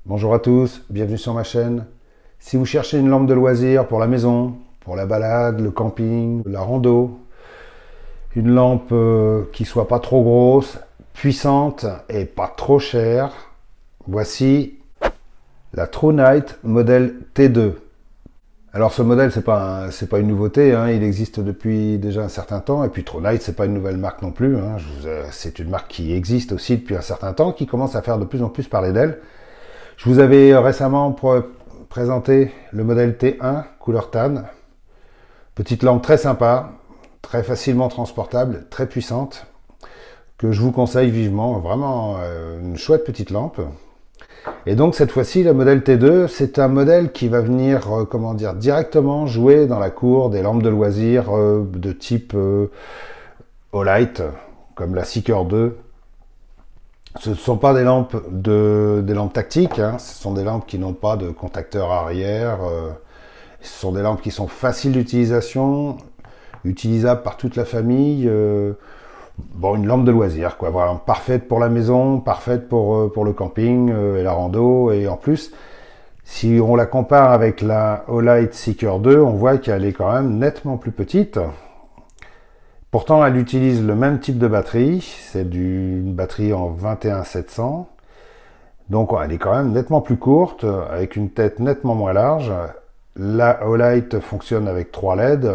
Bonjour à tous, bienvenue sur ma chaîne. Si vous cherchez une lampe de loisir pour la maison, pour la balade, le camping, la rando, une lampe qui soit pas trop grosse, puissante et pas trop chère, voici la True Night modèle T2. Alors ce modèle, c'est pas une nouveauté, hein, il existe depuis déjà un certain temps, et puis True Night, c'est pas une nouvelle marque non plus, hein, c'est une marque qui existe aussi depuis un certain temps, qui commence à faire de plus en plus parler d'elle. Je vous avais récemment présenté le modèle T1 couleur tan. Petite lampe très sympa, très facilement transportable, très puissante, que je vous conseille vivement. Vraiment une chouette petite lampe. Et donc cette fois-ci, le modèle T2, c'est un modèle qui va venir, comment dire, directement jouer dans la cour des lampes de loisirs de type Olight, comme la Seeker 2. Ce ne sont pas des lampes tactiques, hein. Ce sont des lampes qui n'ont pas de contacteur arrière. Ce sont des lampes qui sont faciles d'utilisation, utilisables par toute la famille. Bon, une lampe de loisir, quoi. Voilà, parfaite pour la maison, parfaite pour le camping et la rando. Et en plus, si on la compare avec la Olight Seeker 2, on voit qu'elle est quand même nettement plus petite. Pourtant, elle utilise le même type de batterie, c'est une batterie en 21700. Donc elle est quand même nettement plus courte, avec une tête nettement moins large. La Olight fonctionne avec 3 LED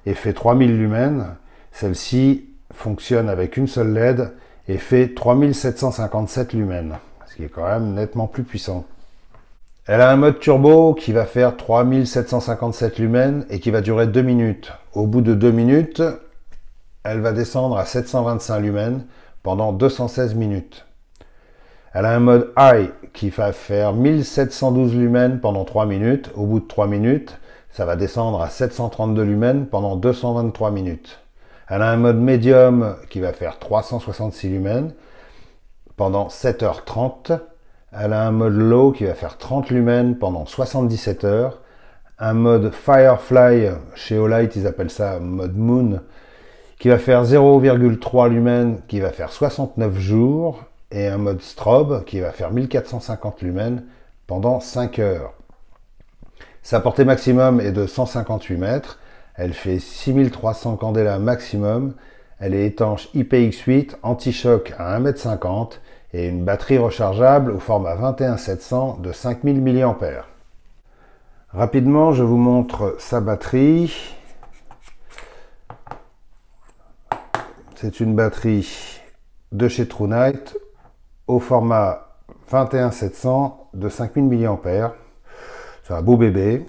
et fait 3000 lumens. Celle-ci fonctionne avec une seule LED et fait 3757 lumens, ce qui est quand même nettement plus puissant. Elle a un mode turbo qui va faire 3757 lumens et qui va durer 2 minutes. Au bout de 2 minutes, elle va descendre à 725 lumens pendant 216 minutes. Elle a un mode High qui va faire 1712 lumens pendant 3 minutes. Au bout de 3 minutes, ça va descendre à 732 lumens pendant 223 minutes. Elle a un mode Medium qui va faire 366 lumens pendant 7h30. Elle a un mode Low qui va faire 30 lumens pendant 77 heures. Un mode Firefly, chez Olight ils appellent ça mode Moon, qui va faire 0,3 lumens, qui va faire 69 jours, et un mode strobe qui va faire 1450 lumens pendant 5 heures. Sa portée maximum est de 158 mètres, elle fait 6300 candela maximum, elle est étanche IPX8, anti-choc à 1,50 m et une batterie rechargeable au format 21700 de 5000 mAh. Rapidement, je vous montre sa batterie. C'est une batterie de chez True Night au format 21700 de 5000 mAh. C'est un beau bébé.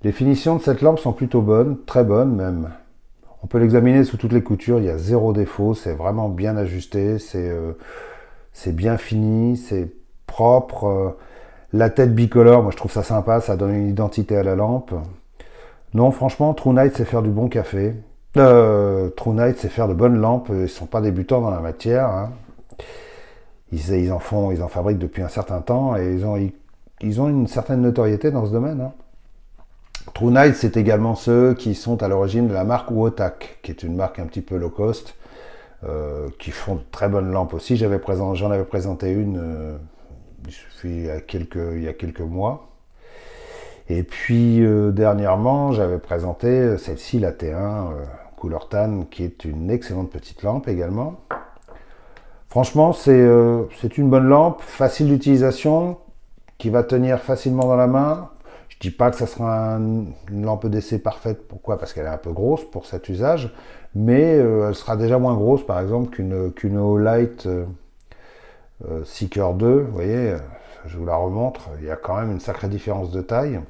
Les finitions de cette lampe sont plutôt bonnes, très bonnes même. On peut l'examiner sous toutes les coutures, il y a zéro défaut, c'est vraiment bien ajusté, c'est bien fini, c'est propre. La tête bicolore, moi je trouve ça sympa, ça donne une identité à la lampe. Non, franchement, True Night, c'est faire du bon café. True Night, c'est faire de bonnes lampes. Ils ne sont pas débutants dans la matière, hein. Ils en fabriquent depuis un certain temps et ils ont une certaine notoriété dans ce domaine, hein. True Night, c'est également ceux qui sont à l'origine de la marque Wotak, qui est une marque un petit peu low cost, qui font de très bonnes lampes aussi. J'en avais présenté une il y a quelques mois. Et puis dernièrement, j'avais présenté celle-ci, la T1 couleur tan, qui est une excellente petite lampe également. Franchement, c'est une bonne lampe, facile d'utilisation, qui va tenir facilement dans la main. Je dis pas que ça sera une lampe d'essai parfaite. Pourquoi? Parce qu'elle est un peu grosse pour cet usage, mais elle sera déjà moins grosse, par exemple, qu'une Olight Seeker 2. Vous voyez, je vous la remontre. Il y a quand même une sacrée différence de taille.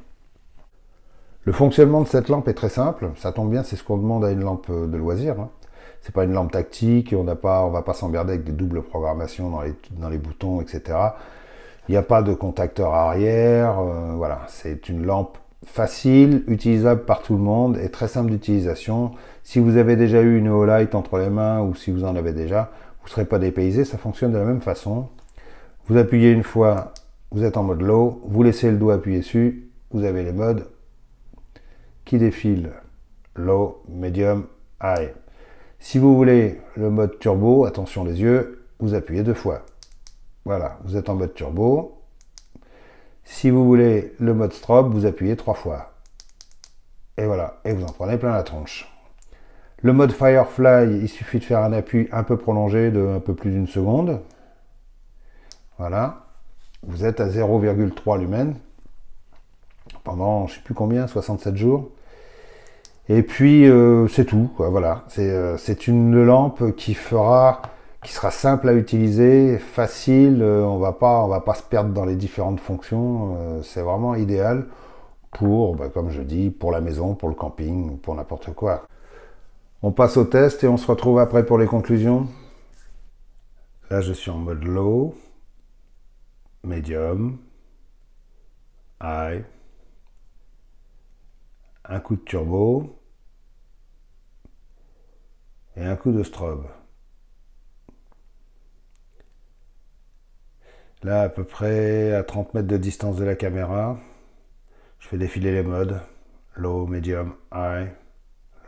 Le fonctionnement de cette lampe est très simple, ça tombe bien, c'est ce qu'on demande à une lampe de loisir, hein. C'est pas une lampe tactique, on va pas s'emmerder avec des doubles programmations dans les boutons, etc. Il n'y a pas de contacteur arrière, voilà, c'est une lampe facile, utilisable par tout le monde et très simple d'utilisation. Si vous avez déjà eu une Olight entre les mains ou si vous en avez déjà, vous ne serez pas dépaysé, ça fonctionne de la même façon. Vous appuyez une fois, vous êtes en mode low, vous laissez le doigt appuyer dessus, vous avez les modes qui défile low, medium, high. Si vous voulez le mode turbo, attention les yeux, vous appuyez 2 fois. Voilà, vous êtes en mode turbo. Si vous voulez le mode strobe, vous appuyez 3 fois. Et voilà, et vous en prenez plein la tronche. Le mode Firefly, il suffit de faire un appui un peu prolongé de un peu plus d'une seconde. Voilà, vous êtes à 0,3 lumens pendant je ne sais plus combien, 67 jours. Et puis c'est tout, quoi. Voilà, c'est une lampe qui sera simple à utiliser, facile, on va pas se perdre dans les différentes fonctions, c'est vraiment idéal pour, comme je dis, pour la maison, pour le camping, pour n'importe quoi. On passe au test et on se retrouve après pour les conclusions. Là, je suis en mode low, medium, high, un coup de turbo et un coup de strobe. Là, à peu près à 30 mètres de distance de la caméra, je fais défiler les modes. Low, medium, high.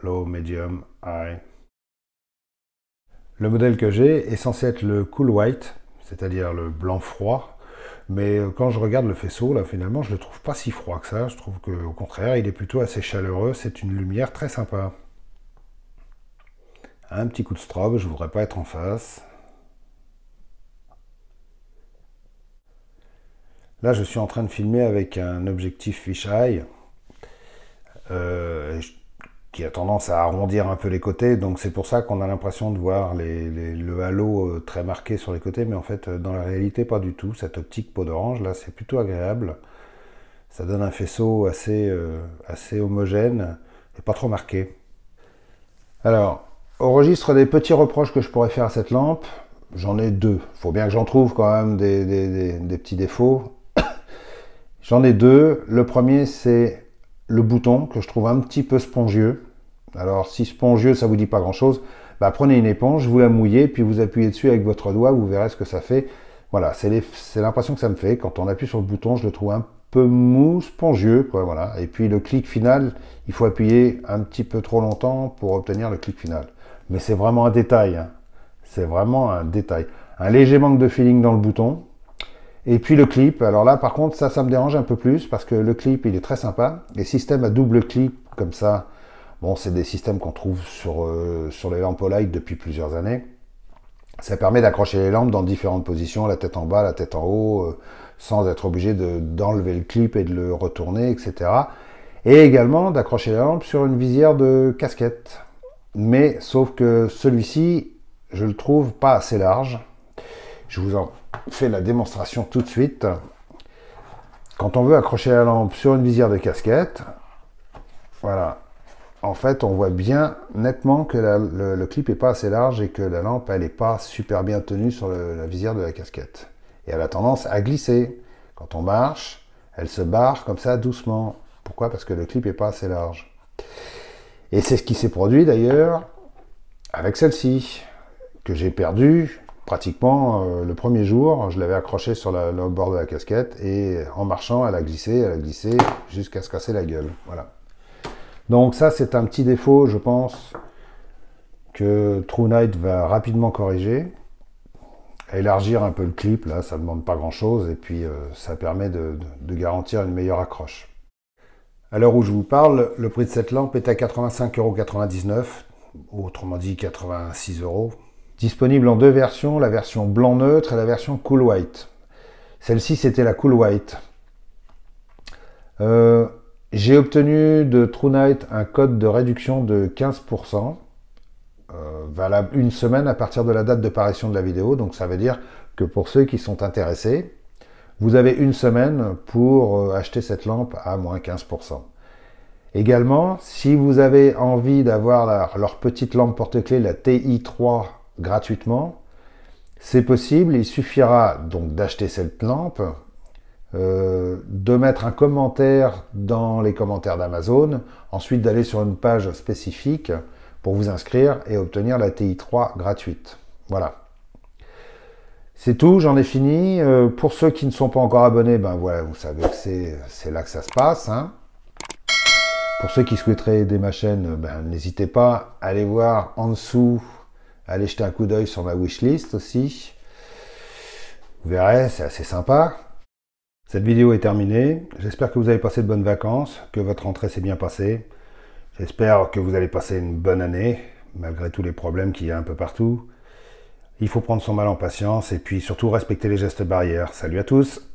Low, medium, high. Le modèle que j'ai est censé être le cool white, c'est-à-dire le blanc froid. Mais quand je regarde le faisceau, là, finalement, je le trouve pas si froid que ça. Je trouve qu'au contraire, il est plutôt assez chaleureux. C'est une lumière très sympa. Un petit coup de strobe, je voudrais pas être en face. Là, je suis en train de filmer avec un objectif fisheye qui a tendance à arrondir un peu les côtés. Donc c'est pour ça qu'on a l'impression de voir le halo très marqué sur les côtés. Mais en fait, dans la réalité, pas du tout. Cette optique peau d'orange, là, c'est plutôt agréable. Ça donne un faisceau assez homogène et pas trop marqué. Alors, au registre des petits reproches que je pourrais faire à cette lampe, j'en ai deux. Il faut bien que j'en trouve quand même des petits défauts. J'en ai deux. Le premier, c'est le bouton que je trouve un petit peu spongieux. Alors, si spongieux, ça vous dit pas grand-chose, prenez une éponge, vous la mouillez, puis vous appuyez dessus avec votre doigt, vous verrez ce que ça fait. Voilà, c'est l'impression que ça me fait. Quand on appuie sur le bouton, je le trouve un peu mou, spongieux, quoi, voilà. Et puis le clic final, il faut appuyer un petit peu trop longtemps pour obtenir le clic final. Mais c'est vraiment un détail, hein. C'est vraiment un détail. Un léger manque de feeling dans le bouton. Et puis le clip, alors là par contre ça me dérange un peu plus parce que le clip il est très sympa. Les systèmes à double clip comme ça, bon c'est des systèmes qu'on trouve sur les lampes Olight depuis plusieurs années. Ça permet d'accrocher les lampes dans différentes positions, la tête en bas, la tête en haut, sans être obligé d'enlever le clip et de le retourner, etc. Et également d'accrocher la lampe sur une visière de casquette. Mais sauf que celui-ci, je le trouve pas assez large. Je vous en fais la démonstration tout de suite. Quand on veut accrocher la lampe sur une visière de casquette, voilà, en fait on voit bien nettement que le clip n'est pas assez large et que la lampe elle n'est pas super bien tenue sur la visière de la casquette. Et elle a tendance à glisser. Quand on marche, elle se barre comme ça doucement. Pourquoi? Parce que le clip n'est pas assez large. Et c'est ce qui s'est produit d'ailleurs avec celle-ci, que j'ai perdue pratiquement le premier jour. Je l'avais accrochée sur le bord de la casquette et en marchant, elle a glissé jusqu'à se casser la gueule. Voilà. Donc ça, c'est un petit défaut, je pense, que TrueNight va rapidement corriger. Élargir un peu le clip, là, ça ne demande pas grand-chose et puis ça permet de garantir une meilleure accroche. À l'heure où je vous parle, le prix de cette lampe est à 85,99 €, autrement dit 86 €. Disponible en deux versions, la version blanc neutre et la version cool white. Celle-ci, c'était la cool white. J'ai obtenu de TrueNight un code de réduction de 15%, valable une semaine à partir de la date de parution de la vidéo. Donc ça veut dire que pour ceux qui sont intéressés, vous avez une semaine pour acheter cette lampe à moins 15%. Également, si vous avez envie d'avoir leur petite lampe porte-clés, la TI3, gratuitement, c'est possible. Il suffira donc d'acheter cette lampe, de mettre un commentaire dans les commentaires d'Amazon, ensuite d'aller sur une page spécifique pour vous inscrire et obtenir la TI3 gratuite. Voilà. C'est tout, j'en ai fini. Pour ceux qui ne sont pas encore abonnés, voilà, vous savez que c'est là que ça se passe, hein. Pour ceux qui souhaiteraient aider ma chaîne, n'hésitez pas à aller voir en dessous, allez jeter un coup d'œil sur ma wishlist aussi. Vous verrez, c'est assez sympa. Cette vidéo est terminée. J'espère que vous avez passé de bonnes vacances, que votre rentrée s'est bien passée. J'espère que vous allez passer une bonne année, malgré tous les problèmes qu'il y a un peu partout. Il faut prendre son mal en patience et puis surtout respecter les gestes barrières. Salut à tous!